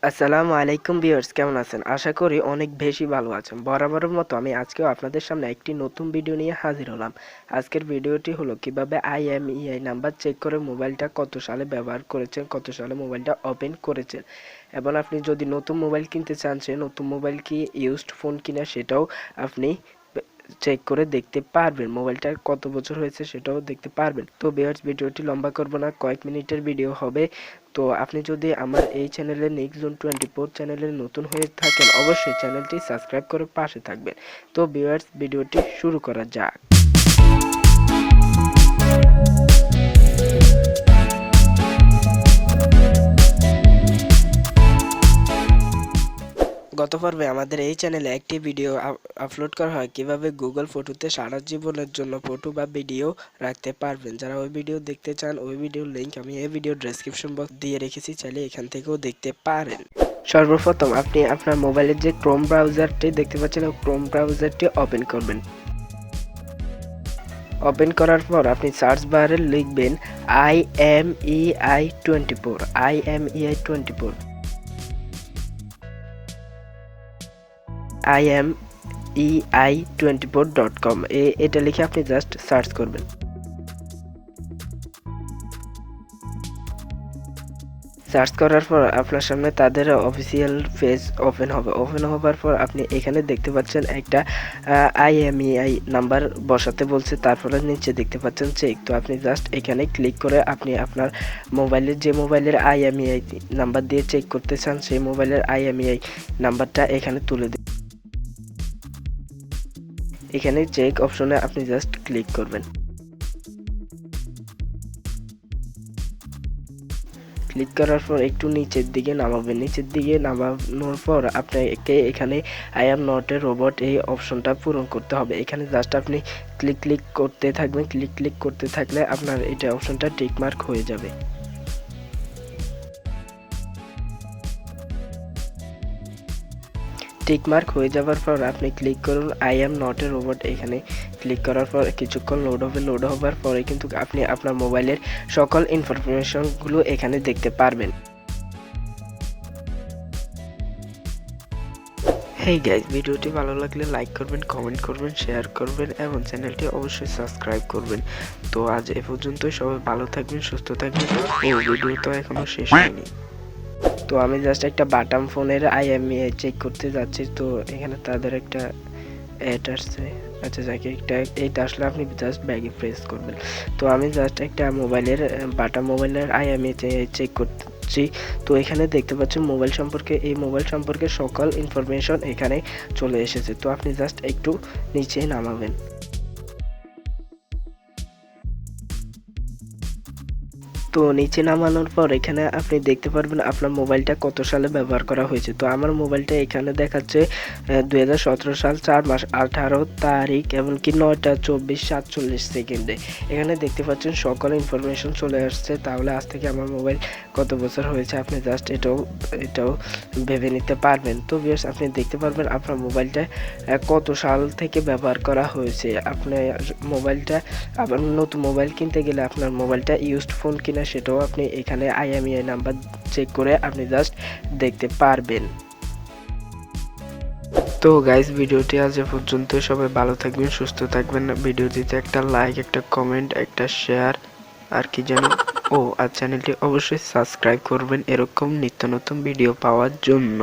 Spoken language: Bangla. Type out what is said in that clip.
আসসালামু আলাইকুম ভিউয়ার্স, কেমন আছেন? আশা করি অনেক বেশি ভালো আছেন। বরাবরের মতো আমি আজকেও আপনাদের সামনে একটি নতুন ভিডিও নিয়ে হাজির হলাম। আজকের ভিডিওটি হলো কিভাবে IMEI নাম্বার চেক করে মোবাইলটা কত সালে ব্যবহার করেছেন, কত সালে মোবাইলটা ওপেন করেছেন। এবং আপনি যদি নতুন মোবাইল কিনতে চান, সে নতুন মোবাইল কি ইউজড ফোন কিনা সেটাও আপনি চেক করে দেখতে পারবেন। মোবাইলটার কত বছর হয়েছে সেটাও দেখতে পারবেন। তো ভিউয়ার্স, ভিডিওটি লম্বা করব না, কয়েক মিনিটের ভিডিও হবে। তো আপনি যদি আমার এই চ্যানেলে নেক্সট জোন 24 চ্যানেলে নতুন হয়ে থাকেন, অবশ্যই চ্যানেলটি সাবস্ক্রাইব করে পাশে থাকবেন। তো ভিউয়ার্স, ভিডিওটি শুরু করা যাক। গত পর্বে আমাদের এই চ্যানেলে একটি ভিডিও আপলোড করা হয় কিভাবে গুগল ফটোতে সারা জীবনের জন্য ফটো বা ভিডিও রাখতে পারবেন। যারা ওই ভিডিও দেখতে চান, ওই ভিডিওর লিংক আমি এই ভিডিও ডেসক্রিপশন বক্স দিয়ে রেখেছি, চাইলে এখান থেকেও দেখতে পারেন। সর্বপ্রথম আপনি আপনার মোবাইলের যে ক্রোম ব্রাউজারটি দেখতে পাচ্ছেন, ক্রোম ব্রাউজারটি ওপেন করবেন। ওপেন করার পর আপনি সার্চ বারে লিখবেন IMEI24 IMEI24.com এটা লিখে আপনি জাস্ট সার্চ করবেন। সার্চ করার পর আপনার সামনে তাদের অফিসিয়াল পেজ ওপেন হবে। ওপেন হবার পর আপনি এখানে দেখতে পাচ্ছেন একটা IMEI নাম্বার বসাতে বলছে, তারপরে নিচে দেখতে পাচ্ছেন চেক। তো আপনি জাস্ট এখানে ক্লিক করে আপনি আপনার মোবাইলের যে মোবাইলের IMEI নাম্বার দিয়ে চেক করতে চান, সেই মোবাইলের IMEI নাম্বারটা এখানে তুলে দিন। এখানে চেক অপশনে আপনি জাস্ট ক্লিক করবেন। ক্লিক করার পর একটু নিচের দিকে নামাবেন। নিচের দিকে নামানোর পর আপনাকে এখানে I am not a robot এই অপশনটা পূরণ করতে হবে। এখানে জাস্ট আপনি ক্লিক করতে থাকবেন। ক্লিক করতে থাকলে আপনার এটা অপশনটা টিক মার্ক হয়ে যাবে। টিক মার্ক হয়ে যাওয়ার পর আপনি ক্লিক করুন I am not a robot. এখানে ক্লিক করার পর কিছুক্ষণ লোড হবে। লোড হবার পরে কিন্তু আপনি আপনার মোবাইলের সকল ইনফরমেশনগুলো এখানে দেখতে পারবেন। হেই গাইস, ভিডিওটি ভালো লাগলে লাইক করবেন, কমেন্ট করবেন, শেয়ার করবেন এবং চ্যানেলটি অবশ্যই সাবস্ক্রাইব করবেন। তো আজ এ পর্যন্তই। সবাই ভালো থাকবেন, সুস্থ থাকবেন। ভিডিও তো এখনো শেষ হয়নি। তো আমি জাস্ট একটা বাটাম ফোনের IMEI চেক করতে যাচ্ছি। তো এখানে তাদের একটা অ্যাড আসছে। আচ্ছা যাকে এইটা আসলে আপনি জাস্ট ব্যাগে প্রেস করবেন। তো আমি জাস্ট একটা মোবাইলের বাটা মোবাইলের IMEI চেক করছি। তো এখানে দেখতে পাচ্ছেন মোবাইল সম্পর্কে, এই মোবাইল সম্পর্কে সকল ইনফরমেশন এখানে চলে এসেছে। তো আপনি জাস্ট একটু নিচে নামাবেন। তো নিচে নামানোর পর এখানে আপনি দেখতে পারবেন আপনার মোবাইলটা কত সালে ব্যবহার করা হয়েছে। তো আমার মোবাইলটা এখানে দেখাচ্ছে 2017 সাল 4 মাস 18 তারিখ এমনকি 9:24:47 এখানে দেখতে পাচ্ছেন সকল ইনফরমেশন চলে আসছে। তাহলে আজ থেকে আমার মোবাইল কত বছর হয়েছে আপনি জাস্ট এটাও ভেবে নিতে পারবেন। তো ভিউয়ার্স, আপনি দেখতে পারবেন আপনার মোবাইলটা কত সাল থেকে ব্যবহার করা হয়েছে। আপনার মোবাইলটা আবার নতুন মোবাইল কিনতে গেলে আপনার মোবাইলটা ইউজড ফোন কিনা সেটাও আপনি এখানে IMEI নাম্বার চেক করে আপনি জাস্ট দেখতে পারবেন। তো গাইস, ভিডিওটি আজ এ পর্যন্ত। সবাই ভালো থাকবেন, সুস্থ থাকবেন। ভিডিওটিতে একটা লাইক, একটা কমেন্ট, একটা শেয়ার আর কি জানি আর চ্যানেলটি অবশ্যই সাবস্ক্রাইব করবেন এরকম নিত্য নতুন ভিডিও পাওয়ার জন্য।